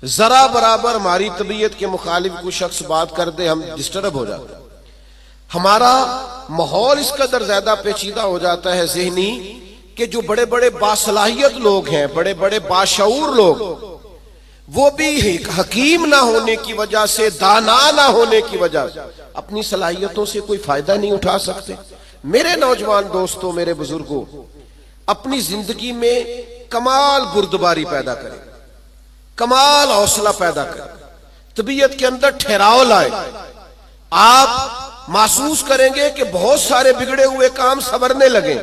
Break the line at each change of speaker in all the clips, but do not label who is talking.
जरा बराबर हमारी तबीयत के मुखालिफ कोई शख्स बात कर दे, हम डिस्टर्ब हो जाते हैं। हमारा माहौल इस कदर ज्यादा पेचीदा हो जाता है ज़हनी कि जो बड़े बड़े बासलाहियत लोग हैं, बड़े बड़े बाशऊर लोग, वो भी हकीम ना होने की वजह से, दाना ना होने की वजह से अपनी सलाहियतों से कोई फायदा नहीं उठा सकते। मेरे नौजवान दोस्तों, मेरे बुजुर्गों, अपनी जिंदगी में कमाल बुर्दबारी पैदा करें, कमाल हौसला पैदा करें, तबीयत के अंदर ठहराव लाए। आप महसूस करेंगे कि बहुत सारे बिगड़े हुए काम संवरने लगे।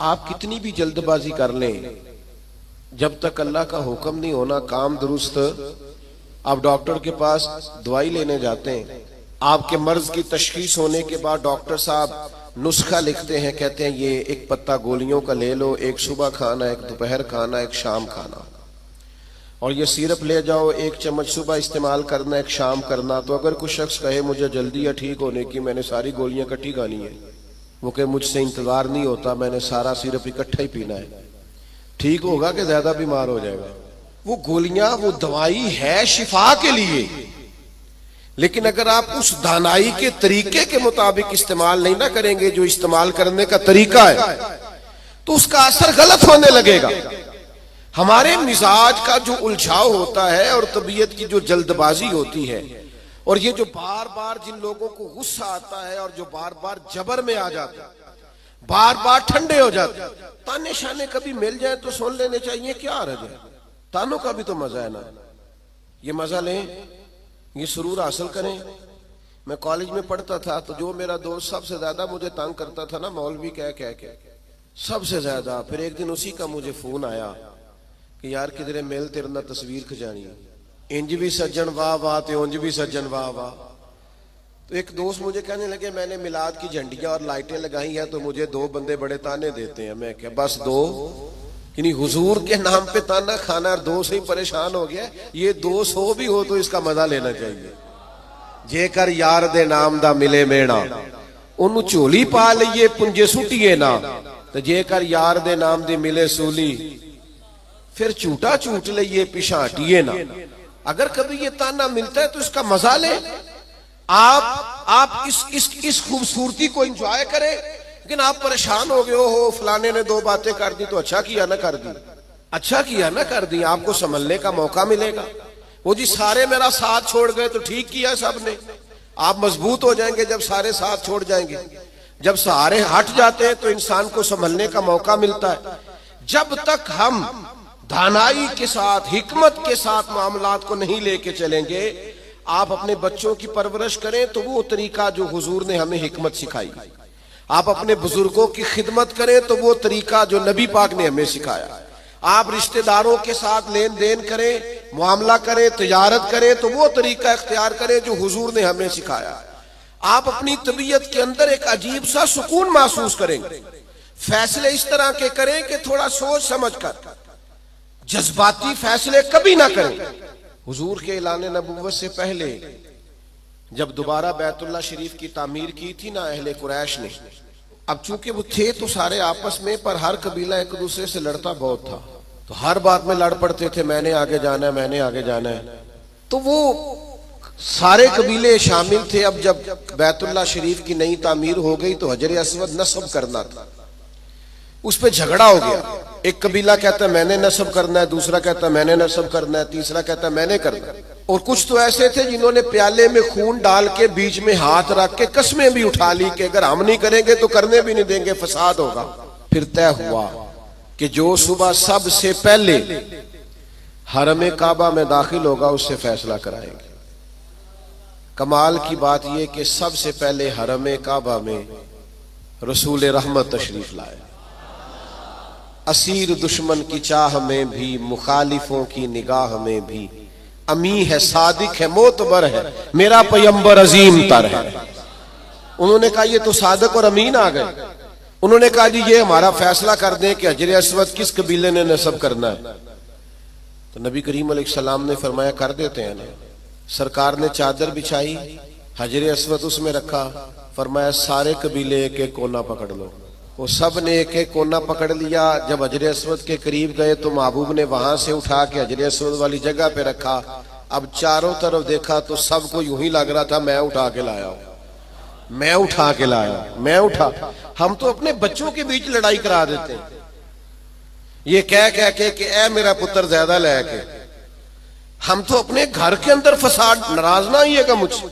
आप कितनी भी जल्दबाजी कर लें, जब तक अल्लाह का हुक्म नहीं होना काम दुरुस्त, आप डॉक्टर के पास दवाई लेने जाते हैं, आपके मर्ज की तशखीस होने के बाद डॉक्टर साहब नुस्खा लिखते हैं, कहते हैं ये एक पत्ता गोलियों का ले लो, एक सुबह खाना, एक दोपहर खाना, एक शाम खाना, और ये सिरप ले जाओ, एक चम्मच सुबह इस्तेमाल करना, एक शाम करना। तो अगर कुछ शख्स कहे मुझे जल्दी है ठीक होने की, मैंने सारी गोलियां इकट्ठी खानी है, वो कहे मुझसे इंतजार नहीं होता, मैंने सारा सिरप इकट्ठा ही पीना है, ठीक होगा कि ज्यादा बीमार हो जाएगा? वो गोलियां, वो दवाई है शिफा के लिए, लेकिन अगर आप उस दानाई के तरीके के मुताबिक इस्तेमाल नहीं ना करेंगे, जो इस्तेमाल करने का तरीका है, तो उसका असर गलत होने लगेगा। हमारे मिजाज का जो उलझाव होता है और तबीयत की जो जल्दबाजी होती है, और ये जो बार बार जिन लोगों को गुस्सा आता है और जो बार बार जबर में आ जाते हैं, बार बार ठंडे हो जाते हैं, ताने शाने कभी मिल जाए तो सुन लेने चाहिए, क्या हर्ज है? तानों का भी तो मजा है ना, ये मजा लें, ये सुरूर हासिल करें। मैं कॉलेज में पढ़ता था तो जो मेरा दोस्त सबसे ज्यादा मुझे तंग करता था ना, मौलवी कह कह के सबसे ज्यादा, फिर एक दिन उसी का मुझे फोन आया कि यार किधरे मिल, तेरे ना तस्वीर खिंचानी, इंज भी सज्जन वाह वाह, ते उंज भी सज्जन वाह वाह। तो एक दोस्त मुझे कहने लगे मैंने मिलाद की झंडियां और लाइटें लगाई हैं तो मुझे दो बंदे बड़े ताने देते हैं। मैं क्या बस दो, यानी हुजूर के नाम पे ताना खाना, और दो से ही परेशान हो गया, ये 200 भी हो तो इसका मजा लेना चाहिए। जेकर यार दे नाम दा मिले मेणा, उन्हों झोली पा लीए पुंजे सुटिए ना, तो जेकर यार दे नाम दी मिले सूली, फिर झूठा झूठ लीए पिछा हटिए ना। अगर कभी ये ताना मिलता है तो इसका मजा ले, आप इस खूबसूरती को एंजॉय करें। लेकिन आप परेशान हो गए हो फलाने ने दो बातें कर दी, तो अच्छा किया ना कर दी, अच्छा किया ना कर दी, आपको संभलने का मौका मिलेगा। वो जी सारे मेरा साथ छोड़ गए तो ठीक किया सबने। आप मजबूत हो जाएंगे जब सारे साथ छोड़ जाएंगे। जब सहारे हट जाते हैं तो इंसान को संभलने का मौका मिलता है। जब तक हम दानाई के साथ, हिकमत के साथ मामलात को नहीं लेके चलेंगे, आप अपने बच्चों की परवरिश करें तो वो तरीका जो हुजूर ने हमें हिकमत सिखाई, आप अपने बुजुर्गों की खिदमत करें तो वो तरीका जो नबी पाक ने हमें सिखाया, आप रिश्तेदारों के साथ लेन देन करें, मामला करें, तिजारत करें तो वो तरीका इख्तियार करें जो हुजूर ने हमें सिखाया। आप अपनी तबीयत के अंदर एक अजीब सा सुकून महसूस करेंगे। फैसले इस तरह के करें कि थोड़ा सोच समझ कर, जज्बाती फैसले कभी ना करें। हुजूर के ऐलान नबुव्वत से पहले जब दोबारा बैतुल्लाह शरीफ की तामीर की थी ना अहले कुरैश ने, अब चूंकि वो थे तो सारे आपस में, पर हर कबीला एक दूसरे से लड़ता बहुत था, तो हर बात में लड़ पड़ते थे, मैंने आगे जाना है, मैंने आगे जाना है। तो वो सारे कबीले शामिल थे। अब जब बैतुल्लाह शरीफ की नई तामीर हो गई तो हजर अस्वद नस्ब करना था, उस पर झगड़ा हो गया। एक कबीला कहता है मैंने नस्ब करना है, दूसरा कहता है मैंने नस्ब करना है, तीसरा कहता है मैंने करना है। और कुछ तो ऐसे थे जिन्होंने प्याले में खून डाल के बीच में हाथ रख के कस्में भी उठा ली कि अगर हम नहीं करेंगे तो करने भी नहीं देंगे, फसाद होगा। फिर तय हुआ कि जो सुबह सबसे पहले हरम काबा में दाखिल होगा उससे फैसला कराएंगे। कमाल की बात यह कि सबसे पहले हरम काबा में रसूल रहमत तशरीफ लाए। असीर दुश्मन की चाह में भी, मुखालिफों की निगाह में भी, अमी है, सादिक है, मोतबर है, मेरा पैगंबर अजीम तर है। उन्होंने कहा ये तो सादिक और अमीन आ गए। उन्होंने कहा जी ये हमारा फैसला कर दें कि हजर अस्वद किस कबीले ने नस्ब करना है। तो नबी करीम अलैहिस्सलाम ने फरमाया कर देते हैं ना। सरकार ने चादर बिछाई, हजर अस्वद उसमें रखा, फरमाया सारे कबीले एक एक कोना पकड़ लो। वो सब ने एक एक कोना पकड़ लिया। जब हजर अस्वद के करीब गए तो महबूब ने वहां से उठा के हजर अस्वद वाली जगह पे रखा। अब चारों तरफ देखा तो सबको यूं ही लग रहा था मैं उठा के लाया हूं, मैं उठा के लाया, मैं उठा। हम तो अपने बच्चों के बीच लड़ाई करा देते हैं ये कह कह के कि ए मेरा पुत्र ज्यादा लेके। हम तो अपने घर के अंदर फसाद, नाराज ना आइएगा मुझसे,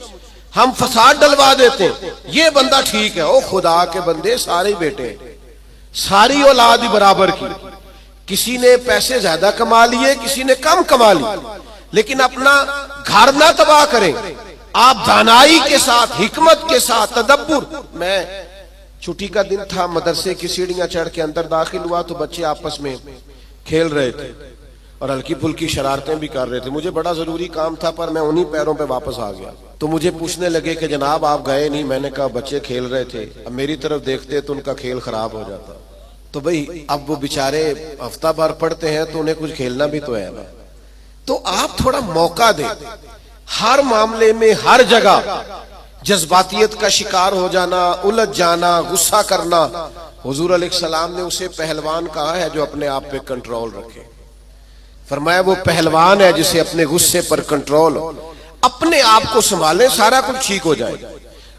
हम फसाद डलवा देते हैं। ये बंदा ठीक है, ओ खुदा के बंदे सारे बेटे, सारी औलाद ही बराबर की। किसी ने पैसे ज्यादा कमा लिए, किसी ने कम कमा लिए, लेकिन अपना घर ना तबाह करें। आप दानाई के साथ, हिकमत के साथ, तदब्बुर। मैं छुट्टी का दिन था, मदरसे की सीढ़ियां चढ़ के अंदर दाखिल हुआ तो बच्चे आपस में खेल रहे थे और हल्की फुल्की शरारतें भी कर रहे थे। मुझे बड़ा जरूरी काम था पर मैं उन्हीं पैरों पे वापस आ गया। तो मुझे पूछने लगे कि जनाब आप गए नहीं। मैंने कहा बच्चे खेल रहे थे। अब मेरी तरफ देखते तो उनका खेल खराब हो जाता। तो भाई अब वो बेचारे हफ्ता भर पढ़ते हैं तो उन्हें कुछ खेलना भी तो है ना। तो आप थोड़ा मौका दें। हर मामले में, हर जगह जज्बातियत का शिकार हो जाना, उलझ जाना, गुस्सा करना। हुजूर अलैहिस्सलाम ने उसे पहलवान कहा है जो अपने आप पे कंट्रोल रखे। फरमाया वो पहलवान है जिसे अपने गुस्से पर कंट्रोल हो। अपने आप को संभाले, सारा कुछ ठीक हो जाएगा।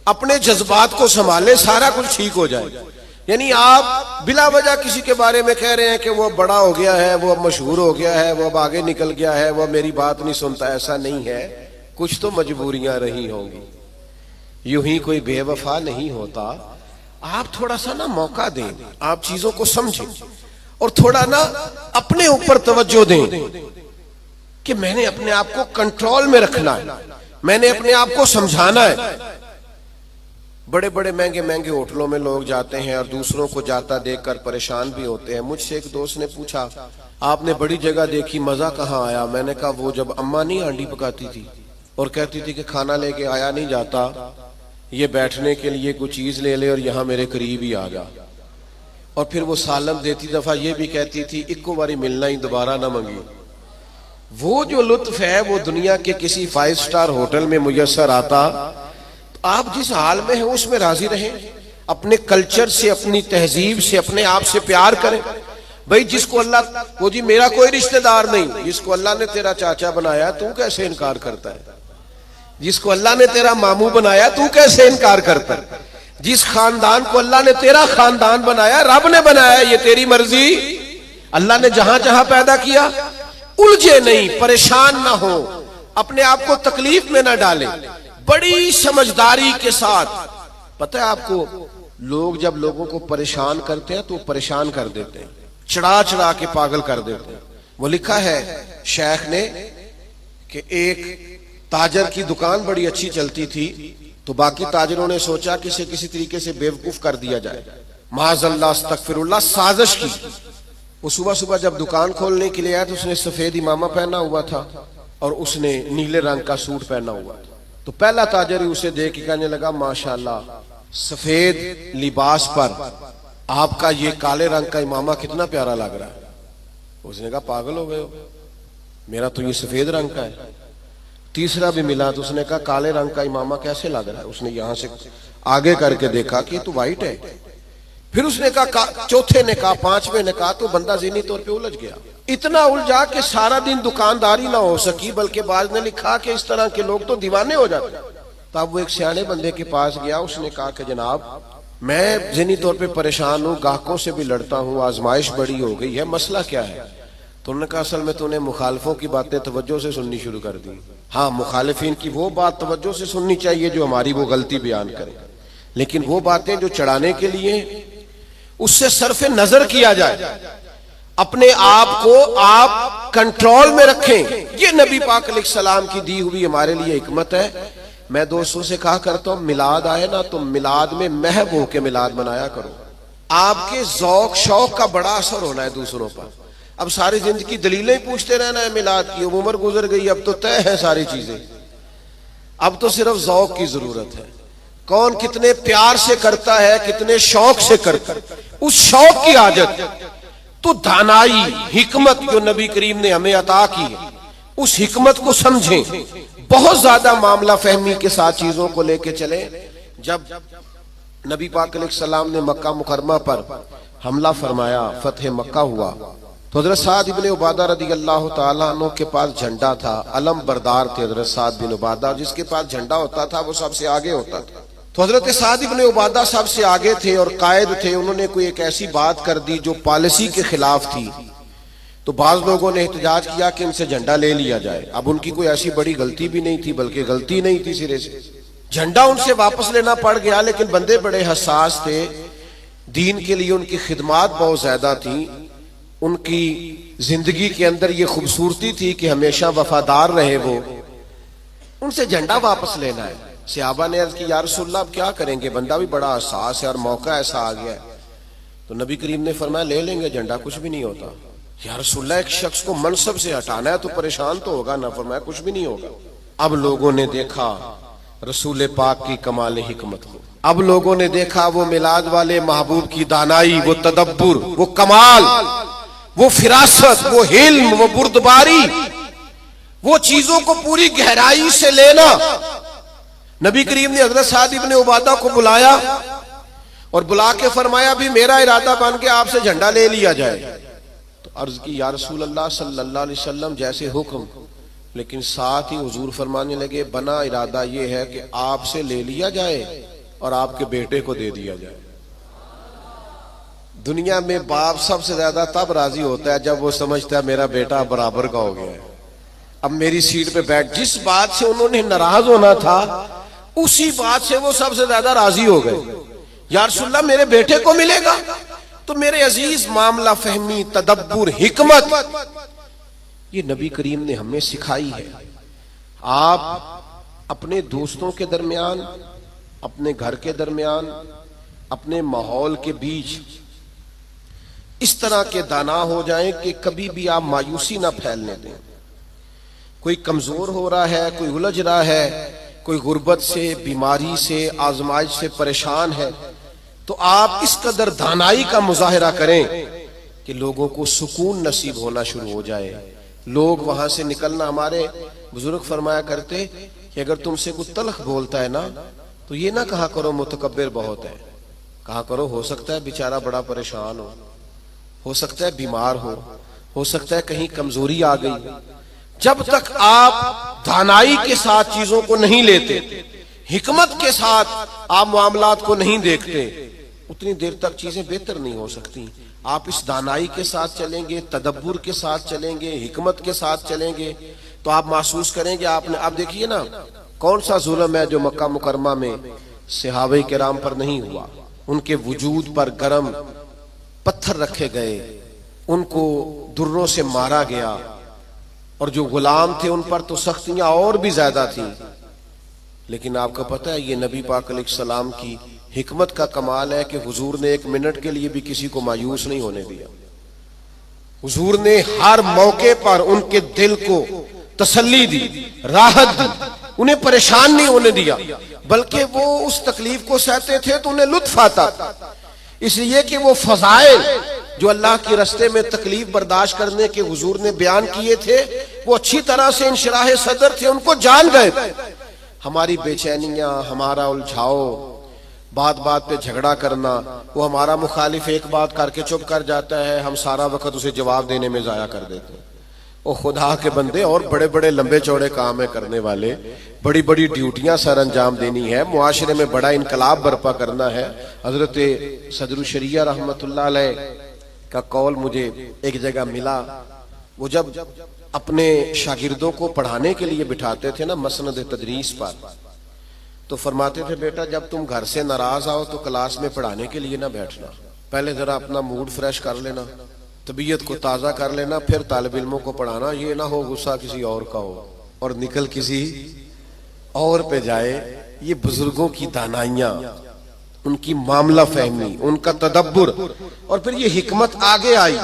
अपने जज्बात को संभाले, सारा कुछ ठीक हो जाएगा। यानी आप बिला वजह किसी के बारे में कह रहे हैं कि वो बड़ा हो गया है, वो अब मशहूर हो गया है, वो अब आगे निकल गया है, वो मेरी बात नहीं सुनता। ऐसा नहीं है, कुछ तो मजबूरियां रही होंगी। यूं ही कोई बेवफा नहीं होता। आप थोड़ा सा ना मौका दें, आप चीजों को समझें और थोड़ा ना अपने ऊपर तवज्जो दें कि मैंने अपने आप को कंट्रोल में रखना है, मैंने अपने आप को समझाना है। बड़े बड़े महंगे महंगे होटलों में लोग जाते हैं और दूसरों को जाता देखकर परेशान भी होते हैं। मुझसे एक दोस्त ने पूछा आपने बड़ी जगह देखी, मजा कहाँ आया? मैंने कहा वो जब अम्मा नहीं हांडी पकाती थी और कहती थी कि खाना लेके आया नहीं जाता, ये बैठने के लिए कुछ चीज ले ले और यहां मेरे करीब ही आ जा। और फिर वो सालम देती दफा ये भी कहती थी इक्को बारी मिलना ही, दोबारा ना मंगी। वो जो लुत्फ है वो दुनिया के किसी 5 स्टार होटल में मुयस्सर आता। तो आप जिस हाल में हैं उसमें राजी रहें। अपने कल्चर से, अपनी तहजीब से, अपने आप से प्यार करें। भाई जिसको अल्लाह, वो जी मेरा कोई रिश्तेदार नहीं, जिसको अल्लाह ने तेरा चाचा बनाया तू कैसे इनकार करता है? जिसको अल्लाह ने तेरा मामू बनाया तू कैसे इनकार करता है? जिस खानदान को अल्लाह ने तेरा खानदान बनाया, रब ने बनाया, ये तेरी मर्जी। अल्लाह ने जहां जहां पैदा किया। उलझे नहीं, परेशान ना हो, अपने आप को तकलीफ में ना डालें, बड़ी समझदारी के साथ। पता है आपको, लोग जब लोगों को परेशान करते हैं तो परेशान कर देते हैं, चढ़ा चढ़ा के पागल कर देते हैं। वो लिखा है शेख ने कि एक ताजर की दुकान बड़ी अच्छी चलती थी तो बाकी ताजरों ने सोचा कि इसे किसी तरीके से बेवकूफ कर दिया जाए, माज़अल्लाह अस्तगफिरुल्लाह, साजिश की। वो सुबह सुबह जब दुकान खोलने के लिए आया तो उसने सफेद इमामा पहना हुआ था और उसने नीले रंग का सूट पहना हुआ था। तो पहला ताजर ही उसे देख के कहने लगा माशाल्लाह, सफेद लिबास पर आपका ये काले रंग का इमामा कितना प्यारा लग रहा है। उसने कहा पागल हो गए हो, मेरा तो ये सफेद रंग का है। तीसरा भी मिला तो उसने कहा काले रंग का इमामा कैसे लग रहा है? उसने यहां से आगे करके देखा कि तो वाइट है। फिर उसने कहा, चौथे ने कहा, पांचवें ने कहा, तो बंदा ज़हनी तौर पे उलझ गया। इतना उलझा कि सारा दिन दुकानदारी ना हो सकी, बल्कि बाज ने लिखा कि इस तरह के लोग तो दीवाने हो जाते। तब वो एक सियाने बंदे के पास गया, उसने कहा कि जनाब मैं ज़हनी तौर पे परेशान हूँ, ग्राहकों से भी लड़ता हूँ, आजमाइश बड़ी हो गई है, मसला क्या है? तो उन्होंने कहा असल में तूने मुखालिफों की बातें तवज्जो से सुननी शुरू कर दी। हाँ, मुखालिफिन की वो बात तवज्जो से सुननी चाहिए जो हमारी वो गलती बयान करे, लेकिन वो बातें जो चढ़ाने के लिए उससे सरफे नजर किया जाए। अपने आप को आप कंट्रोल में रखें। ये नबी पाक अलैहिस्सलाम की दी हुई हमारे लिए हिकमत है। मैं दोस्तों से कहा करता हूं, मिलाद आए ना तो मिलाद में महब हो के मिलाद मनाया करो। आपके ज़ौक शौक का बड़ा असर होना है दूसरों पर। अब सारी जिंदगी दलीलें पूछते रहना है मिलाद की, उम्र गुजर गई, अब तो तय है सारी चीजें। अब तो सिर्फ ज़ौक की जरूरत है। कौन कितने प्यार से करता है, कितने शौक से करता है, उस शौक की आदत। तो दानाई, हिकमत जो नबी करीम ने हमें अता की है, उस हिकमत को समझें। बहुत ज्यादा मामला फहमी के साथ चीजों को लेके चले। जब नबी पाक अलैहिस्सलाम ने मक्का मुकरमा पर हमला फरमाया, फतह मक्का हुआ, तो हजरत साद इब्ने उबादा रदी अल्लाह तआला अन्हु के पास झंडा था। अलम बरदार थे हजरत साद बिन उबादा, जिसके पास झंडा होता था वो सबसे आगे होता था। तो हजरत साद इब्ने उबादा सबसे आगे थे और कायद थे। उन्होंने कोई एक ऐसी बात कर दी जो पॉलिसी के खिलाफ थी, तो बाज लोगों ने एहतजाज किया कि इनसे झंडा ले लिया जाए। अब उनकी कोई ऐसी बड़ी गलती भी नहीं थी, बल्कि गलती नहीं थी सिरे से, झंडा उनसे वापस लेना पड़ गया। लेकिन बंदे बड़े हसास थे, दीन के लिए उनकी खिदमात बहुत ज्यादा थी, उनकी जिंदगी के अंदर ये खूबसूरती थी कि हमेशा वफादार रहे वो। उनसे झंडा वापस लेना है। सहाबा ने अर्ज की, या रसूलल्लाह अब क्या करेंगे, बंदा भी बड़ा हसास है और मौका ऐसा आ गया है। तो नबी करीम ने फरमाया, ले लेंगे झंडा, कुछ भी नहीं होता। या रसूलल्लाह एक शख्स को मनसब से हटाना है तो परेशान तो होगा ना। फरमाया कुछ भी नहीं होगा। अब लोगों ने देखा रसूल पाक की कमाल हिकमत को, अब लोगों ने देखा वो मिलाद वाले महबूब की दानाई, वो तदब्बुर, वो कमाल, वो फिरासत, वो हिल्म, वो बुर्दबारी, वो चीजों को पूरी गहराई से लेना। नबी करीम ने हजरत साद इब्ने उबादा को बुलाया और बुला के फरमाया, भी मेरा इरादा बन के आपसे झंडा ले लिया जाए। तो अर्ज की, या रसूल अल्लाह सल्लल्लाहु अलैहि वसल्लम जैसे हुक्म। लेकिन साथ ही हुजूर फरमाने लगे, बना इरादा ये है कि आपसे ले लिया जाए और आपके बेटे को दे दिया जाए। दुनिया में बाप सबसे ज्यादा तब राजी होता है जब वो समझता है मेरा बेटा बराबर का हो गया है, अब मेरी सीट पे बैठ। जिस बात से उन्होंने नाराज होना था उसी बात से वो सबसे ज्यादा राजी हो गए। या रसूलल्लाह मेरे बेटे को मिलेगा। तो मेरे अजीज, मामला फहमी, तदब्बुर, हिकमत, ये नबी करीम ने हमें सिखाई है। आप अपने दोस्तों के दरमियान, अपने घर के दरमियान, अपने माहौल के बीच इस तरह के दाना हो जाएं कि कभी भी आप मायूसी ना फैलने दें। कोई कमजोर हो रहा है, कोई उलझ रहा है, कोई गुर्बत से, बीमारी से, आजमाइश से परेशान है, तो आप इस कदर दानाई का मुजाहिरा करें कि लोगों को सुकून नसीब होना शुरू हो जाए। लोग वहां से निकलना, हमारे बुजुर्ग फरमाया करते कि अगर तुमसे कोई तलख बोलता है ना तो ये ना कहा करो मुतकब्बिर बहुत है, कहा करो हो सकता है बेचारा बड़ा परेशान हो सकता है बीमार हो सकता है कहीं कमजोरी आ गई। जब तक आप दानाई के साथ चीजों को नहीं लेते, हिकमत के साथ आप मामलात को नहीं देखते, उतनी देर तक चीजें बेहतर नहीं हो सकती। आप इस दानाई के साथ चलेंगे, तदब्बुर के साथ चलेंगे, हिकमत के साथ चलेंगे, तो आप महसूस करेंगे आपने। आप देखिए ना, कौन सा जुल्म है जो मक्का मुकरमा में सहाबा किराम पर नहीं हुआ। उनके वजूद पर गरम पत्थर रखे गए, उनको दुर्रों से मारा गया, और जो गुलाम थे उन पर तो सख्तियां और भी ज्यादा थी। लेकिन आपको पता है ये नबी पाक अलैहिस्सलाम की हिकमत का कमाल है कि हुजूर ने एक मिनट के लिए भी किसी को मायूस नहीं होने दिया। हुजूर ने हर मौके पर उनके दिल को तसल्ली दी, राहत दी, उन्हें परेशान नहीं होने दिया, बल्कि वो उस तकलीफ को सहते थे तो उन्हें लुत्फ आता था। इसलिए कि वो फजाइल जो अल्लाह के रास्ते में तकलीफ बर्दाश्त करने के हुजूर ने बयान किए थे, वो अच्छी तरह से इंशराह सदर थे, उनको जान गए। हमारी बेचैनियां, हमारा उलझाओ, बात बात पे झगड़ा करना, वो हमारा मुखालिफ एक बात करके चुप कर जाता है, हम सारा वक्त उसे जवाब देने में जाया कर देते हैं। ओ खुदा के बंदे, और बड़े बड़े लंबे चौड़े काम है करने वाले, बड़ी बड़ी ड्यूटियां सर अंजाम देनी है, मुआशरे में बड़ा इनकलाब बर्पा करना है। हजरत सदरुल शरिया रहमतुल्लाह अलैह का कौल मुझे एक जगह मिला। वो जब अपने शागिर्दों को पढ़ाने के लिए बिठाते थे ना मसनद तदरीस पर, तो फरमाते थे, बेटा जब तुम घर से नाराज आओ तो क्लास में पढ़ाने के लिए ना बैठना, पहले जरा अपना मूड फ्रेश कर लेना, तबीयत को ताज़ा कर लेना, फिर तालिब इल्मों को पढ़ाना। ये ना हो गुस्सा किसी और का हो और निकल किसी और पे जाए। ये बुजुर्गों की दानाइयां, उनकी मामला फहमी, उनका तदब्बुर, और फिर ये हिकमत आगे आई।